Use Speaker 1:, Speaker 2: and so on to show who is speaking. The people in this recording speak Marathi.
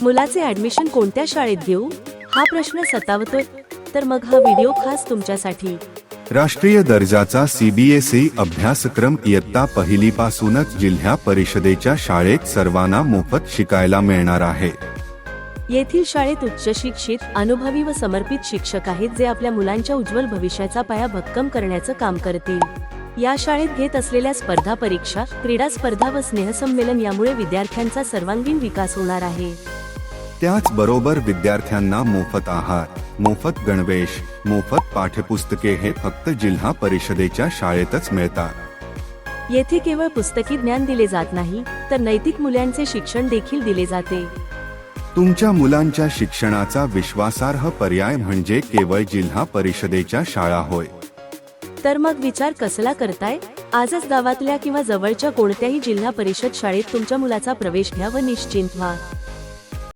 Speaker 1: मुलाचे ऍडमिशन कोणत्या शाळेत घेऊ हा प्रश्न सतावतोय? तर मग हा व्हिडिओ खास तुमच्यासाठी.
Speaker 2: राष्ट्रीय दर्जाचा सीबीएसई अभ्यासक्रम इयत्ता पहिलीपासूनच जिल्हा परिषदेच्या शाळेत सर्वांना मोफत शिकायला मिळणार आहे.
Speaker 1: येथील शाळेत उच्च शिक्षित, अनुभवी व समर्पित शिक्षक आहेत जे आपल्या मुलांच्या उज्ज्वल भविष्याचा पाया भक्कम करण्याचं काम करतील. या शाळेत घेत असलेल्या स्पर्धा परीक्षा, क्रीडा स्पर्धा व स्नेहसंमेलन यामुळे विद्यार्थ्यांचा सर्वांगीण विकास होणार आहे.
Speaker 2: त्याचबरोबर विद्यार्थ्यांना मोफत आहार, मोफत गणवेश, मोफत पाठ्यपुस्तके हे फक्त जिल्हा परिषदेच्या शाळेतच मिळतात.
Speaker 1: येथे केवळ पुस्तकी ज्ञान दिले जात नाही, तर नैतिक मूल्यांचे शिक्षण देखील दिले जाते.
Speaker 2: तुमच्या मुलांच्या शिक्षणाचा विश्वासार्ह पर्याय म्हणजे केवळ जिल्हा परिषदेच्या शाळा होय.
Speaker 1: तर मग विचार कसला करताय? आजच गावातल्या किंवा जवळच्या कोणत्याही जिल्हा परिषद शाळेत तुमच्या मुलाचा प्रवेश घ्या व निश्चिंत व्हा.